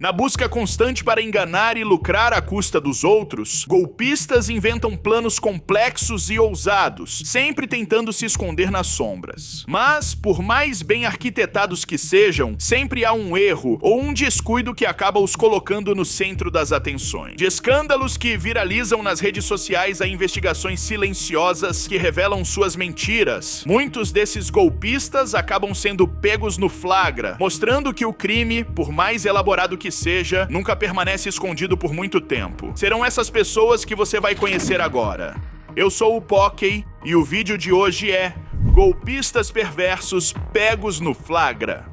Na busca constante para enganar e lucrar à custa dos outros, golpistas inventam planos complexos e ousados, sempre tentando se esconder nas sombras. Mas, por mais bem arquitetados que sejam, sempre há um erro ou um descuido que acaba os colocando no centro das atenções. De escândalos que viralizam nas redes sociais a investigações silenciosas que revelam suas mentiras, muitos desses golpistas acabam sendo pegos no flagra, mostrando que o crime, por mais elaborado que seja, nunca permanece escondido por muito tempo. Serão essas pessoas que você vai conhecer agora. Eu sou o Pockey e o vídeo de hoje é Golpistas Perversos Pegos no Flagra.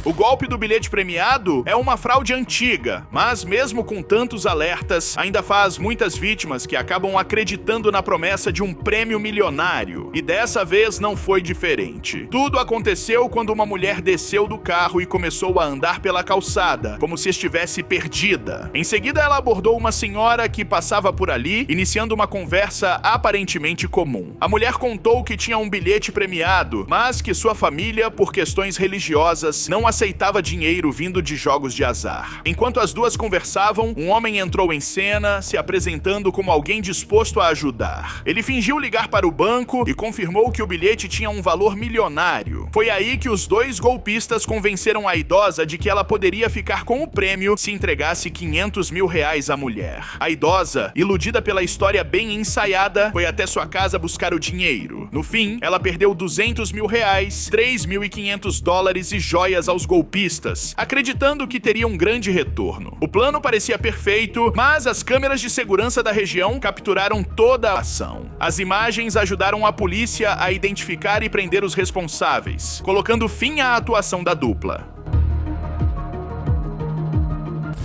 O golpe do bilhete premiado é uma fraude antiga, mas mesmo com tantos alertas, ainda faz muitas vítimas que acabam acreditando na promessa de um prêmio milionário. E dessa vez não foi diferente. Tudo aconteceu quando uma mulher desceu do carro e começou a andar pela calçada, como se estivesse perdida. Em seguida, ela abordou uma senhora que passava por ali, iniciando uma conversa aparentemente comum. A mulher contou que tinha um bilhete premiado, mas que sua família, por questões religiosas, não aceitava dinheiro vindo de jogos de azar. Enquanto as duas conversavam, um homem entrou em cena, se apresentando como alguém disposto a ajudar. Ele fingiu ligar para o banco e confirmou que o bilhete tinha um valor milionário. Foi aí que os dois golpistas convenceram a idosa de que ela poderia ficar com o prêmio se entregasse R$500 mil à mulher. A idosa, iludida pela história bem ensaiada, foi até sua casa buscar o dinheiro. No fim, ela perdeu R$200 mil, $3.500 e joias aos golpistas, acreditando que teria um grande retorno. O plano parecia perfeito, mas as câmeras de segurança da região capturaram toda a ação. As imagens ajudaram a polícia a identificar e prender os responsáveis, colocando fim à atuação da dupla.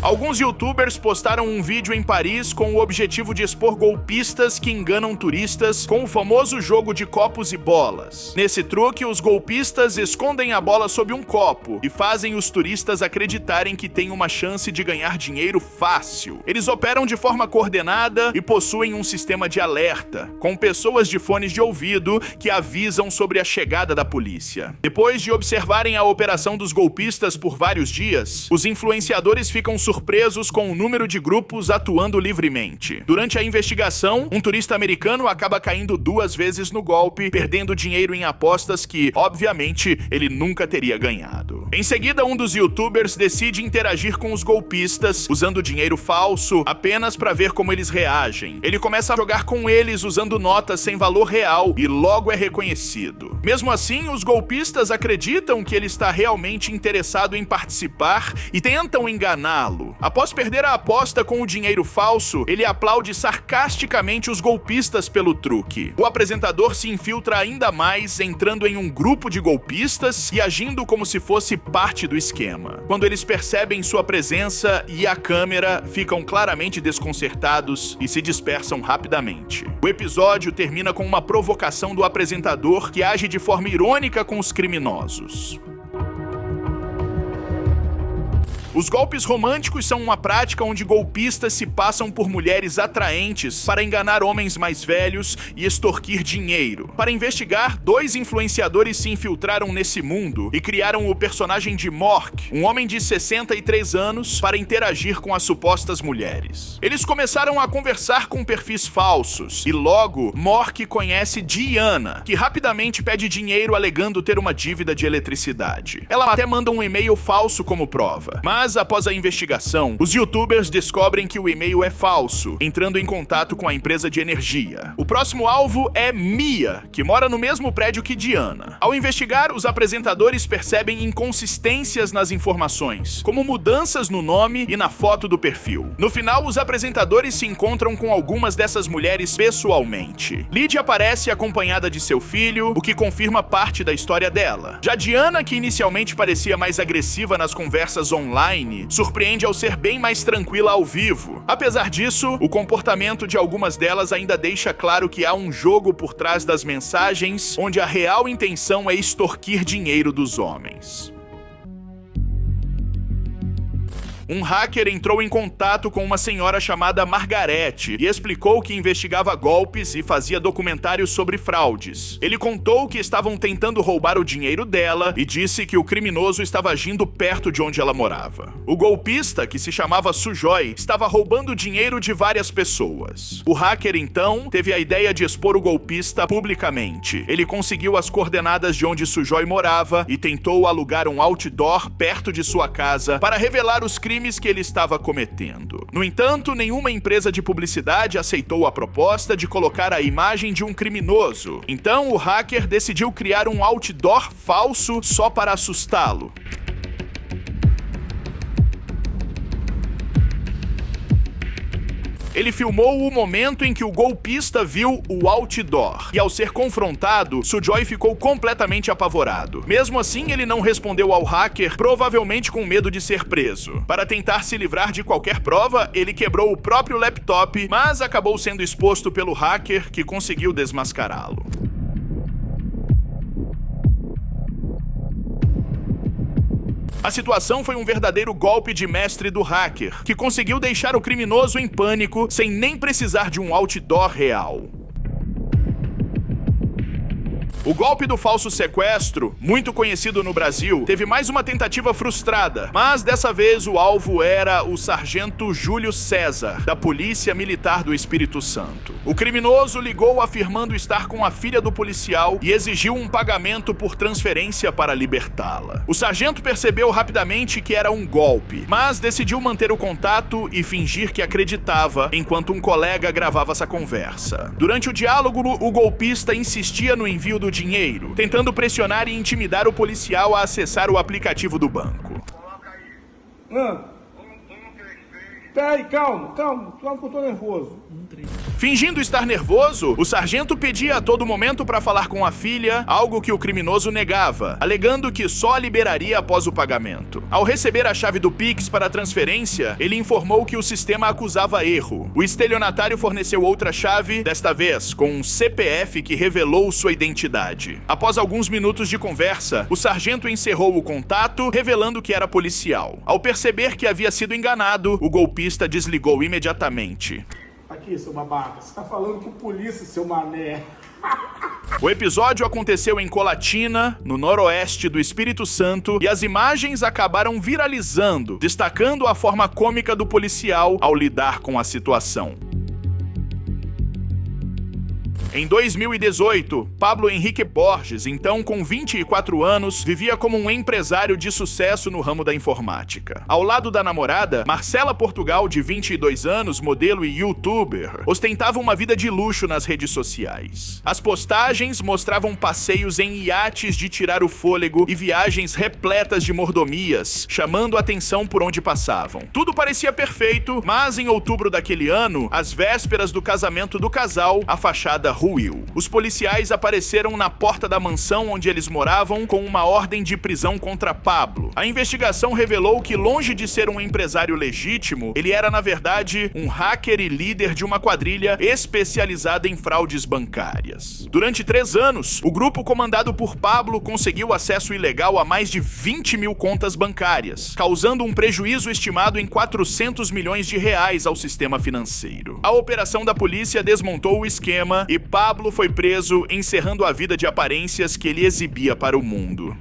Alguns youtubers postaram um vídeo em Paris com o objetivo de expor golpistas que enganam turistas com o famoso jogo de copos e bolas. Nesse truque, os golpistas escondem a bola sob um copo e fazem os turistas acreditarem que têm uma chance de ganhar dinheiro fácil. Eles operam de forma coordenada e possuem um sistema de alerta, com pessoas de fones de ouvido que avisam sobre a chegada da polícia. Depois de observarem a operação dos golpistas por vários dias, os influenciadores ficam surpresos com o número de grupos atuando livremente. Durante a investigação, um turista americano acaba caindo 2 vezes no golpe, perdendo dinheiro em apostas que, obviamente, ele nunca teria ganhado. Em seguida, um dos youtubers decide interagir com os golpistas, usando dinheiro falso, apenas para ver como eles reagem. Ele começa a jogar com eles usando notas sem valor real e logo é reconhecido. Mesmo assim, os golpistas acreditam que ele está realmente interessado em participar e tentam enganá-lo. Após perder a aposta com o dinheiro falso, ele aplaude sarcasticamente os golpistas pelo truque. O apresentador se infiltra ainda mais, entrando em um grupo de golpistas e agindo como se fosse parte do esquema. Quando eles percebem sua presença e a câmera, ficam claramente desconcertados e se dispersam rapidamente. O episódio termina com uma provocação do apresentador que age de forma irônica com os criminosos. Os golpes românticos são uma prática onde golpistas se passam por mulheres atraentes para enganar homens mais velhos e extorquir dinheiro. Para investigar, 2 influenciadores se infiltraram nesse mundo e criaram o personagem de Mork, um homem de 63 anos, para interagir com as supostas mulheres. Eles começaram a conversar com perfis falsos e logo Mork conhece Diana, que rapidamente pede dinheiro alegando ter uma dívida de eletricidade. Ela até manda um e-mail falso como prova, mas após a investigação, os youtubers descobrem que o e-mail é falso, entrando em contato com a empresa de energia. O próximo alvo é Mia, que mora no mesmo prédio que Diana. Ao investigar, os apresentadores percebem inconsistências nas informações, como mudanças no nome e na foto do perfil. No final, os apresentadores se encontram com algumas dessas mulheres pessoalmente. Lydia aparece acompanhada de seu filho, o que confirma parte da história dela. Já Diana, que inicialmente parecia mais agressiva nas conversas online, surpreende ao ser bem mais tranquila ao vivo. Apesar disso, o comportamento de algumas delas ainda deixa claro que há um jogo por trás das mensagens, onde a real intenção é extorquir dinheiro dos homens. Um hacker entrou em contato com uma senhora chamada Margarete e explicou que investigava golpes e fazia documentários sobre fraudes. Ele contou que estavam tentando roubar o dinheiro dela e disse que o criminoso estava agindo perto de onde ela morava. O golpista, que se chamava Sujoy, estava roubando dinheiro de várias pessoas. O hacker, então, teve a ideia de expor o golpista publicamente. Ele conseguiu as coordenadas de onde Sujoy morava e tentou alugar um outdoor perto de sua casa para revelar os crimes que ele estava cometendo. No entanto, nenhuma empresa de publicidade aceitou a proposta de colocar a imagem de um criminoso. Então, o hacker decidiu criar um outdoor falso só para assustá-lo. Ele filmou o momento em que o golpista viu o outdoor. E ao ser confrontado, Sujoy ficou completamente apavorado. Mesmo assim, ele não respondeu ao hacker, provavelmente com medo de ser preso. Para tentar se livrar de qualquer prova, ele quebrou o próprio laptop, mas acabou sendo exposto pelo hacker, que conseguiu desmascará-lo. A situação foi um verdadeiro golpe de mestre do hacker, que conseguiu deixar o criminoso em pânico sem nem precisar de um outdoor real. O golpe do falso sequestro, muito conhecido no Brasil, teve mais uma tentativa frustrada, mas dessa vez o alvo era o sargento Júlio César, da Polícia Militar do Espírito Santo. O criminoso ligou afirmando estar com a filha do policial e exigiu um pagamento por transferência para libertá-la. O sargento percebeu rapidamente que era um golpe, mas decidiu manter o contato e fingir que acreditava, enquanto um colega gravava essa conversa. Durante o diálogo, o golpista insistia no envio do dinheiro, tentando pressionar e intimidar o policial a acessar o aplicativo do banco. Coloca aí. Peraí, calma que eu tô nervoso. Fingindo estar nervoso, o sargento pedia a todo momento para falar com a filha, algo que o criminoso negava, alegando que só liberaria após o pagamento. Ao receber a chave do Pix para a transferência, ele informou que o sistema acusava erro. O estelionatário forneceu outra chave, desta vez com um CPF que revelou sua identidade. Após alguns minutos de conversa, o sargento encerrou o contato, revelando que era policial. Ao perceber que havia sido enganado, o golpista desligou imediatamente. Aqui, seu babaca, você tá falando com polícia, seu mané. O episódio aconteceu em Colatina, no noroeste do Espírito Santo, e as imagens acabaram viralizando, destacando a forma cômica do policial ao lidar com a situação. Em 2018, Pablo Henrique Borges, então com 24 anos, vivia como um empresário de sucesso no ramo da informática. Ao lado da namorada, Marcela Portugal, de 22 anos, modelo e youtuber, ostentava uma vida de luxo nas redes sociais. As postagens mostravam passeios em iates de tirar o fôlego e viagens repletas de mordomias, chamando a atenção por onde passavam. Tudo parecia perfeito, mas em outubro daquele ano, às vésperas do casamento do casal, a fachada ruiu. Os policiais apareceram na porta da mansão onde eles moravam com uma ordem de prisão contra Pablo. A investigação revelou que, longe de ser um empresário legítimo, ele era, na verdade, um hacker e líder de uma quadrilha especializada em fraudes bancárias. Durante 3 anos, o grupo comandado por Pablo conseguiu acesso ilegal a mais de 20 mil contas bancárias, causando um prejuízo estimado em 400 milhões de reais ao sistema financeiro. A operação da polícia desmontou o esquema e Pablo foi preso, encerrando a vida de aparências que ele exibia para o mundo.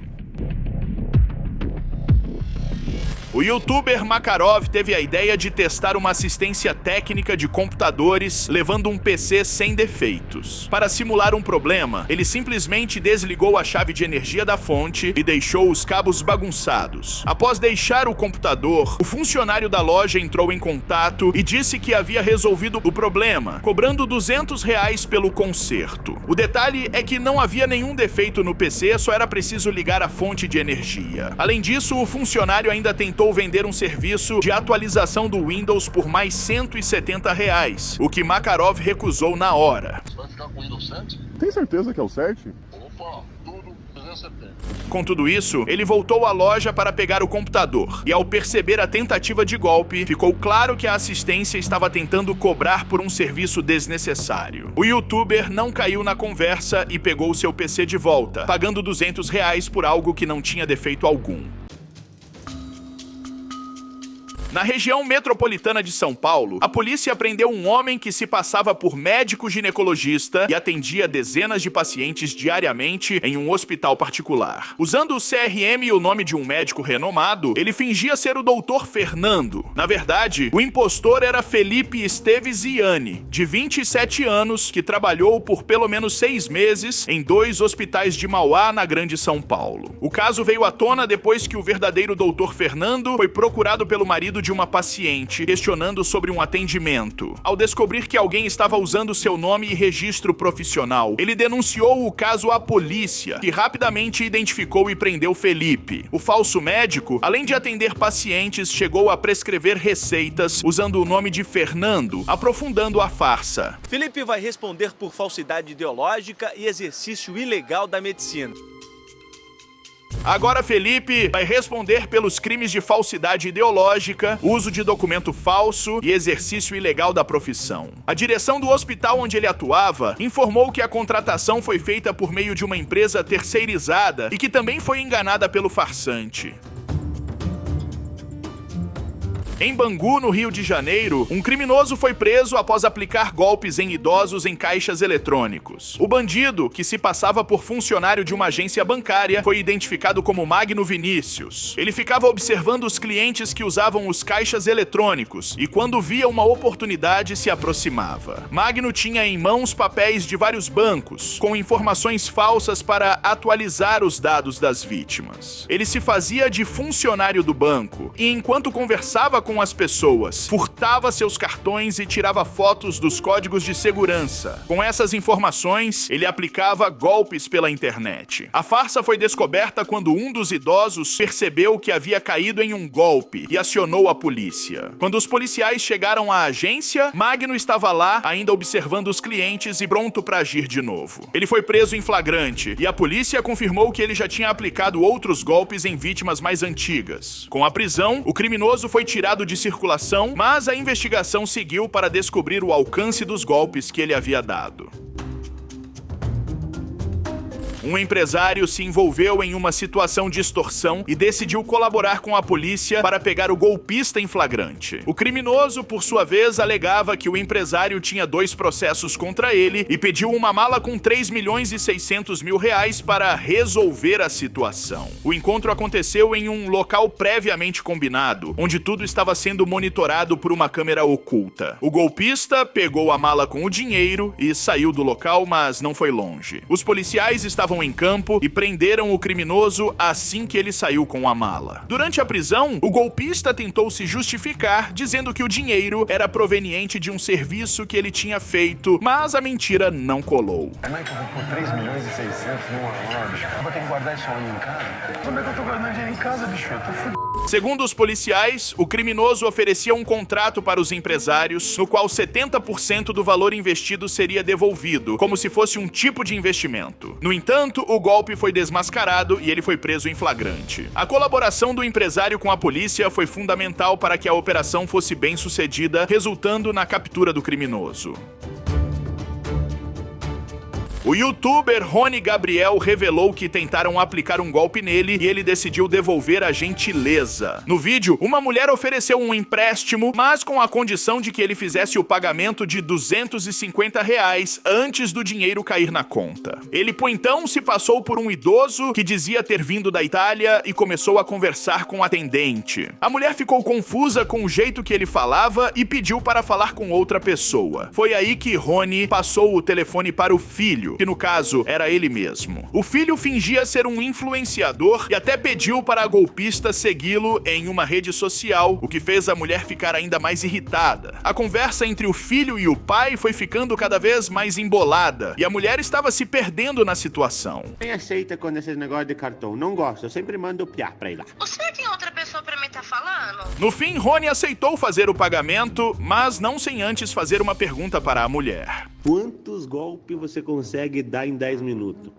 O youtuber Makarov teve a ideia de testar uma assistência técnica de computadores levando um PC sem defeitos. Para simular um problema, ele simplesmente desligou a chave de energia da fonte e deixou os cabos bagunçados. Após deixar o computador, o funcionário da loja entrou em contato e disse que havia resolvido o problema, cobrando R$200 pelo conserto. O detalhe é que não havia nenhum defeito no PC, só era preciso ligar a fonte de energia. Além disso, o funcionário ainda tentou vender um serviço de atualização do Windows por mais R$170, o que Makarov recusou na hora. Você vai ficar com o Windows 7? Tem certeza que é o 7? Opa, tudo 370. Com tudo isso, ele voltou à loja para pegar o computador, e ao perceber a tentativa de golpe, ficou claro que a assistência estava tentando cobrar por um serviço desnecessário. O youtuber não caiu na conversa e pegou seu PC de volta, pagando R$200 por algo que não tinha defeito algum. Na região metropolitana de São Paulo, a polícia prendeu um homem que se passava por médico ginecologista e atendia dezenas de pacientes diariamente em um hospital particular. Usando o CRM e o nome de um médico renomado, ele fingia ser o Dr. Fernando. Na verdade, o impostor era Felipe Esteves Ziani, de 27 anos, que trabalhou por pelo menos 6 meses em 2 hospitais de Mauá, na Grande São Paulo. O caso veio à tona depois que o verdadeiro Dr. Fernando foi procurado pelo marido de uma paciente, questionando sobre um atendimento. Ao descobrir que alguém estava usando seu nome e registro profissional, ele denunciou o caso à polícia, que rapidamente identificou e prendeu Felipe. O falso médico, além de atender pacientes, chegou a prescrever receitas usando o nome de Fernando, aprofundando a farsa. Felipe vai responder por falsidade ideológica e exercício ilegal da medicina. Agora Felipe vai responder pelos crimes de falsidade ideológica, uso de documento falso e exercício ilegal da profissão. A direção do hospital onde ele atuava informou que a contratação foi feita por meio de uma empresa terceirizada e que também foi enganada pelo farsante. Em Bangu, no Rio de Janeiro, um criminoso foi preso após aplicar golpes em idosos em caixas eletrônicos. O bandido, que se passava por funcionário de uma agência bancária, foi identificado como Magno Vinícius. Ele ficava observando os clientes que usavam os caixas eletrônicos e, quando via uma oportunidade, se aproximava. Magno tinha em mãos papéis de vários bancos, com informações falsas para atualizar os dados das vítimas. Ele se fazia de funcionário do banco e, enquanto conversava com as pessoas, furtava seus cartões e tirava fotos dos códigos de segurança. Com essas informações, ele aplicava golpes pela internet. A farsa foi descoberta quando um dos idosos percebeu que havia caído em um golpe e acionou a polícia. Quando os policiais chegaram à agência, Magno estava lá, ainda observando os clientes e pronto para agir de novo. Ele foi preso em flagrante e a polícia confirmou que ele já tinha aplicado outros golpes em vítimas mais antigas. Com a prisão, o criminoso foi tirado de circulação, mas a investigação seguiu para descobrir o alcance dos golpes que ele havia dado. Um empresário se envolveu em uma situação de extorsão e decidiu colaborar com a polícia para pegar o golpista em flagrante. O criminoso, por sua vez, alegava que o empresário tinha 2 processos contra ele e pediu uma mala com 3.600.000 reais para resolver a situação. O encontro aconteceu em um local previamente combinado, onde tudo estava sendo monitorado por uma câmera oculta. O golpista pegou a mala com o dinheiro e saiu do local, mas não foi longe. Os policiais estavam em campo e prenderam o criminoso assim que ele saiu com a mala. Durante a prisão, o golpista tentou se justificar, dizendo que o dinheiro era proveniente de um serviço que ele tinha feito, mas a mentira não colou. Como é que eu vou pôr 3.600.000 numa mala, bicho? Eu vou ter que guardar isso aí em casa? Como é que eu tô guardando dinheiro em casa, bicho? Eu tô fudido. Segundo os policiais, o criminoso oferecia um contrato para os empresários, no qual 70% do valor investido seria devolvido, como se fosse um tipo de investimento. No entanto, o golpe foi desmascarado e ele foi preso em flagrante. A colaboração do empresário com a polícia foi fundamental para que a operação fosse bem sucedida, resultando na captura do criminoso. O youtuber Rony Gabriel revelou que tentaram aplicar um golpe nele e ele decidiu devolver a gentileza. No vídeo, uma mulher ofereceu um empréstimo, mas com a condição de que ele fizesse o pagamento de R$250 antes do dinheiro cair na conta. Ele, então, se passou por um idoso que dizia ter vindo da Itália e começou a conversar com o atendente. A mulher ficou confusa com o jeito que ele falava e pediu para falar com outra pessoa. Foi aí que Rony passou o telefone para o filho, que no caso era ele mesmo. O filho fingia ser um influenciador e até pediu para a golpista segui-lo em uma rede social, o que fez a mulher ficar ainda mais irritada. A conversa entre o filho e o pai foi ficando cada vez mais embolada e a mulher estava se perdendo na situação. Quem aceita quando esses negócios de cartão? Não gosta, eu sempre mando o piá pra ir lá. Você tem outra pessoa pra me estar falando? No fim, Rony aceitou fazer o pagamento, mas não sem antes fazer uma pergunta para a mulher. Quantos golpes você consegue dar em 10 minutos?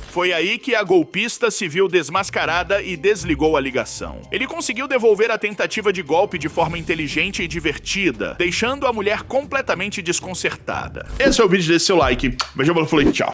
Foi aí que a golpista se viu desmascarada e desligou a ligação. Ele conseguiu devolver a tentativa de golpe de forma inteligente e divertida, deixando a mulher completamente desconcertada. Esse é o vídeo, desse seu like. Beijão, falei, tchau.